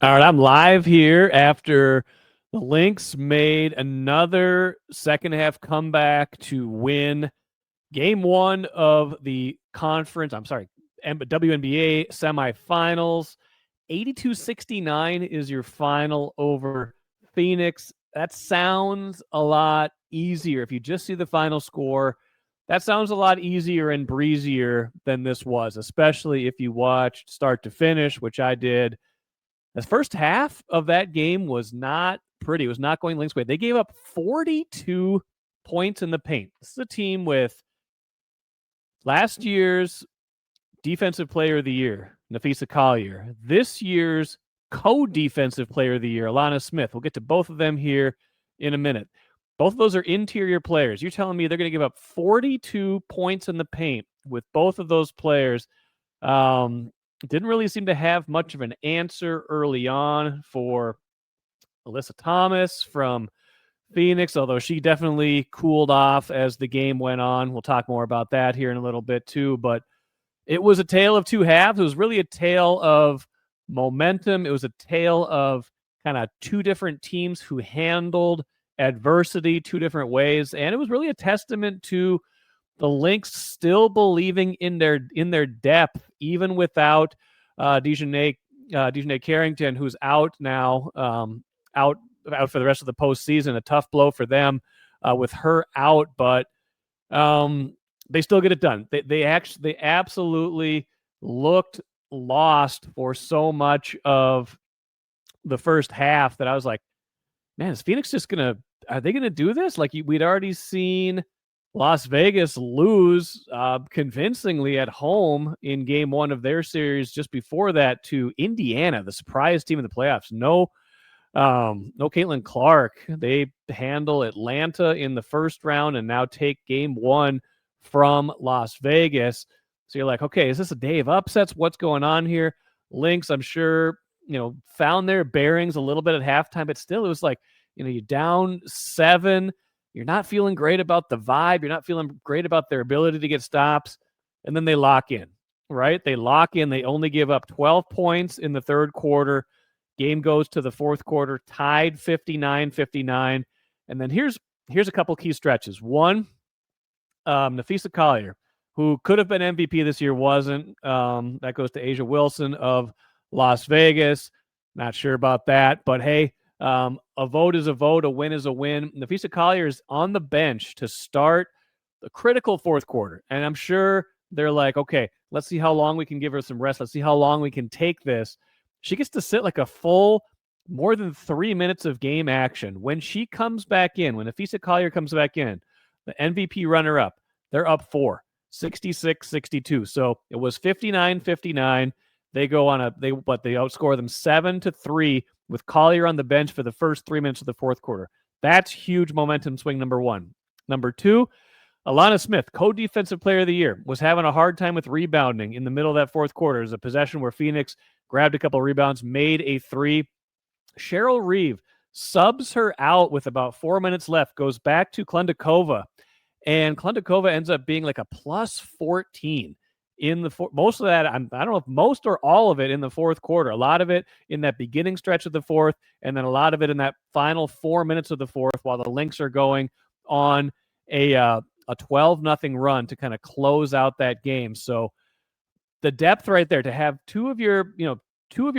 All right, I'm live here after the Lynx made another second half comeback to win game one of the WNBA semifinals. 82-69 is your final over Phoenix. That sounds a lot easier. If you just see the final score, that sounds a lot easier and breezier than this was, especially if you watched start to finish, which I did. The first half of that game was not pretty. It was not going Lynx way. They gave up 42 points in the paint. This is a team with last year's Defensive Player of the Year, Nafisa Collier. This year's co-defensive player of the year, Alana Smith. We'll get to both of them here in a minute. Both of those are interior players. You're telling me they're going to give up 42 points in the paint with both of those players. Didn't really seem to have much of an answer early on for Alyssa Thomas from Phoenix, although she definitely cooled off as the game went on. We'll talk more about that here in a little bit too, but it was a tale of two halves. It was really a tale of momentum. It was a tale of kind of two different teams who handled adversity two different ways, and it was really a testament to the Lynx still believing in their depth, even without Dejanay Carrington, who's out now, out for the rest of the postseason. A tough blow for them with her out, but they still get it done. They absolutely looked lost for so much of the first half that I was like, man, is Phoenix just are they gonna do this? Like we'd already seen Las Vegas lose convincingly at home in game one of their series just before that to Indiana, the surprise team in the playoffs. No Caitlin Clark. They handle Atlanta in the first round and now take game one from Las Vegas. So you're like, okay, is this a day of upsets? What's going on here? Lynx, I'm sure, found their bearings a little bit at halftime, but still it was like, you're down 7. You're not feeling great about the vibe. You're not feeling great about their ability to get stops. And then they lock in, right? They lock in. They only give up 12 points in the third quarter. Game goes to the fourth quarter, tied 59-59. And then here's a couple key stretches. One, Nafisa Collier, who could have been MVP this year, wasn't. That goes to Asia Wilson of Las Vegas. Not sure about that. But, hey, a vote is a vote. A win is a win. Nafisa Collier is on the bench to start the critical fourth quarter. And I'm sure they're like, okay, let's see how long we can give her some rest. Let's see how long we can take this. She gets to sit like a full more than 3 minutes of game action. When she comes back in, when Nafisa Collier comes back in, the MVP runner-up, they're up 4, 66-62. So it was 59-59. They go on they outscore them 7-3 with Collier on the bench for the first 3 minutes of the fourth quarter. That's huge momentum swing, number one. Number two, Alana Smith, co-defensive player of the year, was having a hard time with rebounding in the middle of that fourth quarter. It was a possession where Phoenix grabbed a couple of rebounds, made a 3. Cheryl Reeve subs her out with about 4 minutes left, goes back to Klendikova, and Klendikova ends up being like a plus 14 in the most of that. I don't know if most or all of it in the fourth quarter. A lot of it in that beginning stretch of the fourth, and then a lot of it in that final 4 minutes of the fourth, while the Lynx are going on a 12-0 run to kind of close out that game. So the depth right there to have two of your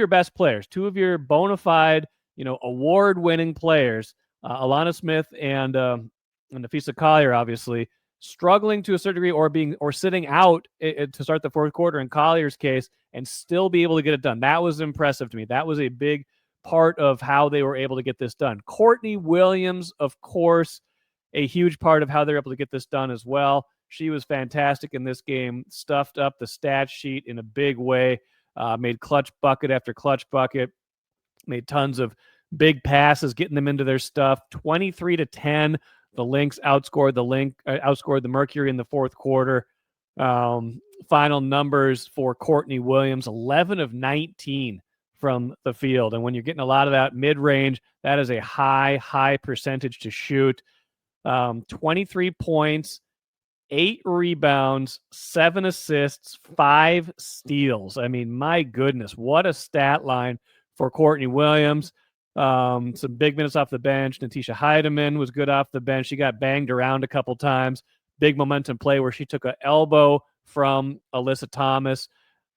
best players, two of your bona fide, award-winning players, Alana Smith and Nafisa Collier, obviously struggling to a certain degree or sitting out to start the fourth quarter in Collier's case and still be able to get it done. That was impressive to me. That was a big part of how they were able to get this done. Courtney Williams, of course, a huge part of how they're able to get this done as well. She was fantastic in this game, stuffed up the stat sheet in a big way, made clutch bucket after clutch bucket, made tons of big passes, getting them into their stuff. 23-10. The Lynx outscored the Mercury in the fourth quarter. Final numbers for Courtney Williams, 11 of 19 from the field. And when you're getting a lot of that mid-range, that is a high percentage to shoot. 23 points, 8 rebounds, 7 assists, 5 steals. I mean, my goodness, what a stat line for Courtney Williams. Some big minutes off the bench. Natisha Heidemann was good off the bench. She got banged around a couple times. Big momentum play where she took an elbow from Alyssa Thomas.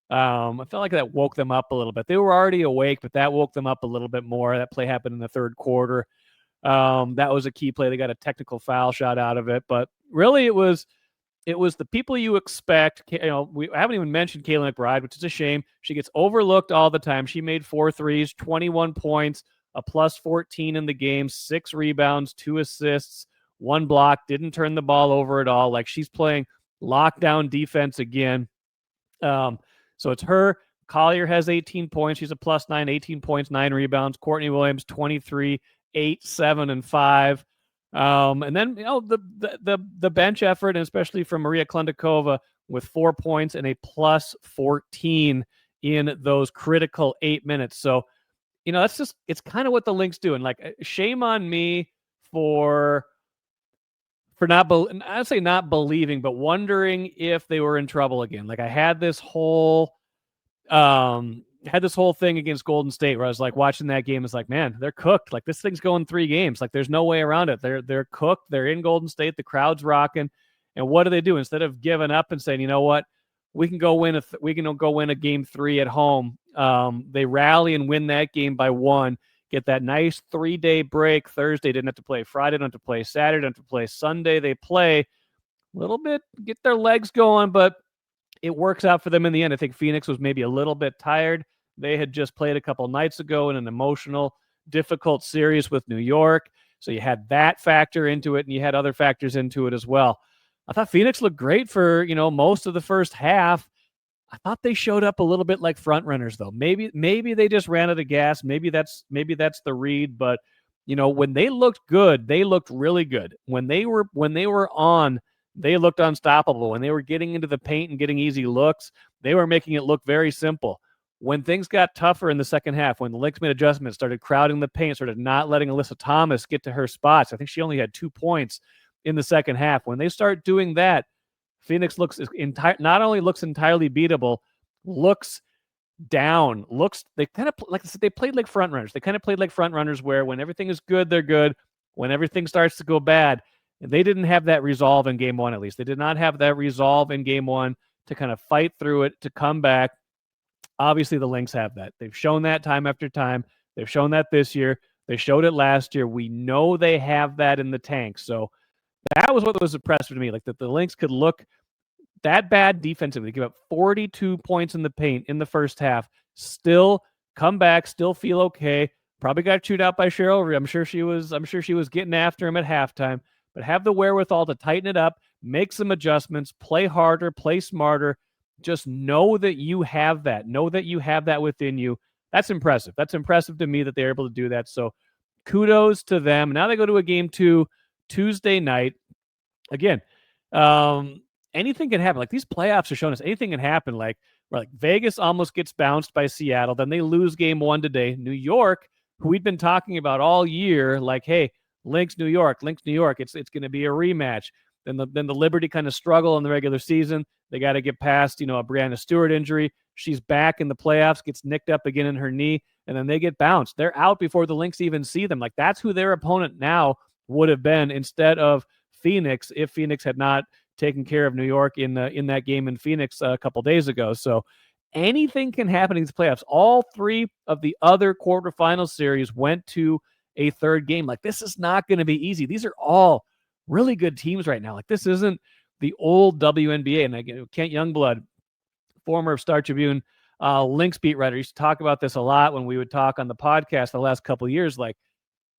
I felt like that woke them up a little bit. They were already awake, but that woke them up a little bit more. That play happened in the third quarter. That was a key play. They got a technical foul shot out of it, but really it was the people you expect. We haven't even mentioned Kayla McBride, which is a shame. She gets overlooked all the time. She made 4 threes, 21 points, a plus 14 in the game, 6 rebounds, 2 assists, 1 block, didn't turn the ball over at all. Like, she's playing lockdown defense again. So it's her. Collier has 18 points. She's a plus 9, 18 points, 9 rebounds. Courtney Williams, 23, 8, 7, and 5. And then, the bench effort, and especially from Maria Klendikova with 4 points and a plus 14 in those critical 8 minutes. So, it's kind of what the Lynx do. And like, shame on me for I'd say not believing, but wondering if they were in trouble again. Like, I had this whole thing against Golden State where I was like watching that game. It's like, man, they're cooked. Like, this thing's going 3 games. Like, there's no way around it. They're cooked. They're in Golden State. The crowd's rocking. And what do? Instead of giving up and saying, you know what, we can go win a game 3 at home. They rally and win that game by 1. Get that nice 3-day break. Thursday didn't have to play. Friday didn't have to play. Saturday didn't have to play. Sunday they play a little bit, get their legs going, but it works out for them in the end. I think Phoenix was maybe a little bit tired. They had just played a couple nights ago in an emotional, difficult series with New York. So you had that factor into it, and you had other factors into it as well. I thought Phoenix looked great for, most of the first half. I thought they showed up a little bit like front runners, though. Maybe they just ran out of gas. Maybe that's the read. But when they looked good, they looked really good. When they were on, they looked unstoppable. When they were getting into the paint and getting easy looks, they were making it look very simple. When things got tougher in the second half, when the Lynx made adjustments, started crowding the paint, started not letting Alyssa Thomas get to her spots. I think she only had 2 points in the second half. When they start doing that, Phoenix not only looks entirely beatable, looks down. They kind of, like I said, they played like front runners. They kind of played like front runners where when everything is good, they're good. When everything starts to go bad, they didn't have that resolve in game 1, at least. They did not have that resolve in game 1 to kind of fight through it, to come back. Obviously, the Lynx have that. They've shown that time after time. They've shown that this year. They showed it last year. We know they have that in the tank. So that was what was impressive to me, like that the Lynx could look that bad defensively, give up 42 points in the paint in the first half, still come back, still feel okay. Probably got chewed out by Cheryl. I'm sure she was getting after him at halftime, but have the wherewithal to tighten it up, make some adjustments, play harder, play smarter. Just know that you have that. Know that you have that within you. That's impressive. That's impressive to me that they're able to do that. So kudos to them. Now they go to a game 2 Tuesday night. Again, anything can happen. Like, these playoffs are showing us anything can happen. Like Vegas almost gets bounced by Seattle. Then they lose game 1 today. New York, who we'd been talking about all year, like, hey, Lynx, New York. It's going to be a rematch. Then the Liberty kind of struggle in the regular season. They got to get past, a Brianna Stewart injury. She's back in the playoffs, gets nicked up again in her knee, and then they get bounced. They're out before the Lynx even see them. Like, that's who their opponent now would have been instead of Phoenix, if Phoenix had not taken care of New York in that game in Phoenix a couple days ago. So anything can happen in these playoffs. All 3 of the other quarterfinal series went to a third game. Like, this is not going to be easy. These are all really good teams right now. Like, this isn't the old WNBA. And again, Kent Youngblood, former Star Tribune Lynx beat writer, used to talk about this a lot when we would talk on the podcast the last couple of years. Like,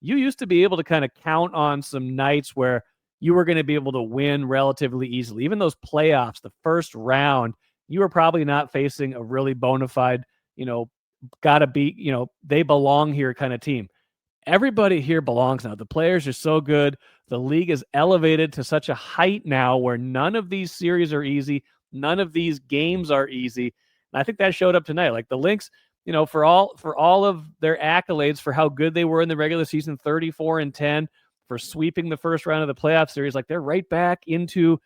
you used to be able to kind of count on some nights where you were going to be able to win relatively easily. Even those playoffs, the first round, you were probably not facing a really bona fide, gotta be, they belong here kind of team. Everybody here belongs now. The players are so good. The league is elevated to such a height now where none of these series are easy. None of these games are easy. And I think that showed up tonight. Like, the Lynx, for all of their accolades for how good they were in the regular season, 34-10, for sweeping the first round of the playoff series, like, they're right back into,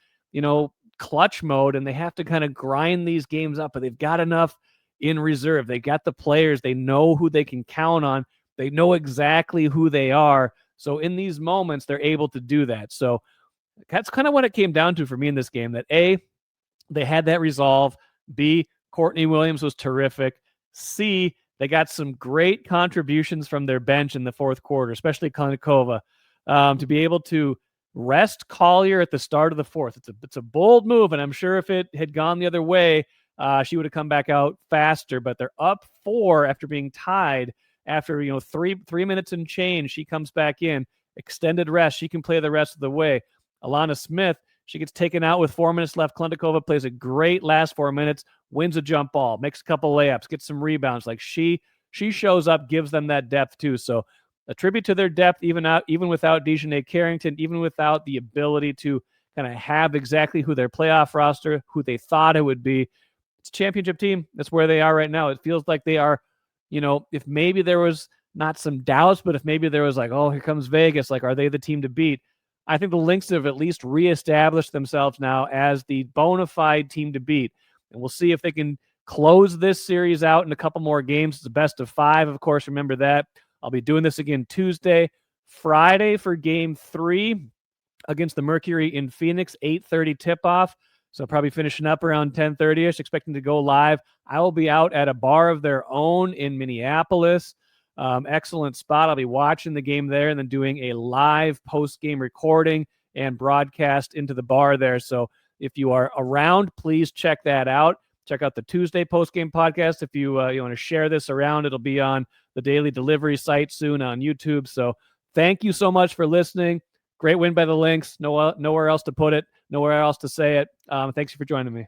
clutch mode, and they have to kind of grind these games up, but they've got enough in reserve. They got the players. They know who they can count on. They know exactly who they are. So in these moments, they're able to do that. So that's kind of what it came down to for me in this game, that A, they had that resolve. B, Courtney Williams was terrific. C, they got some great contributions from their bench in the fourth quarter, especially Konikova, to be able to rest Collier at the start of the fourth. It's a bold move, and I'm sure if it had gone the other way, she would have come back out faster. But they're up 4 after being tied. After 3 minutes and change, she comes back in, extended rest. She can play the rest of the way. Alana Smith, she gets taken out with 4 minutes left. Klintikova plays a great last 4 minutes, wins a jump ball, makes a couple layups, gets some rebounds. Like she shows up, gives them that depth too. So a tribute to their depth, even without Dejanay Carrington, even without the ability to kind of have exactly who their playoff roster, who they thought it would be. It's a championship team. That's where they are right now. It feels like they are, if maybe there was not some doubts, but if maybe there was like, oh, here comes Vegas, like, are they the team to beat? I think the Lynx have at least reestablished themselves now as the bona fide team to beat. And we'll see if they can close this series out in a couple more games. It's a best of 5, of course. Remember that. I'll be doing this again Tuesday, Friday for game 3 against the Mercury in Phoenix, 8:30 tip-off. So probably finishing up around 10:30ish, expecting to go live. I will be out at a bar of their own in Minneapolis. Excellent spot. I'll be watching the game there and then doing a live post-game recording and broadcast into the bar there. So if you are around, please check that out. Check out the Tuesday post-game podcast. If you want to share this around, it'll be on the Daily Delivery site soon on YouTube. So thank you so much for listening. Great win by the Lynx. Nowhere else to put it. Nowhere else to say it. Thanks for joining me.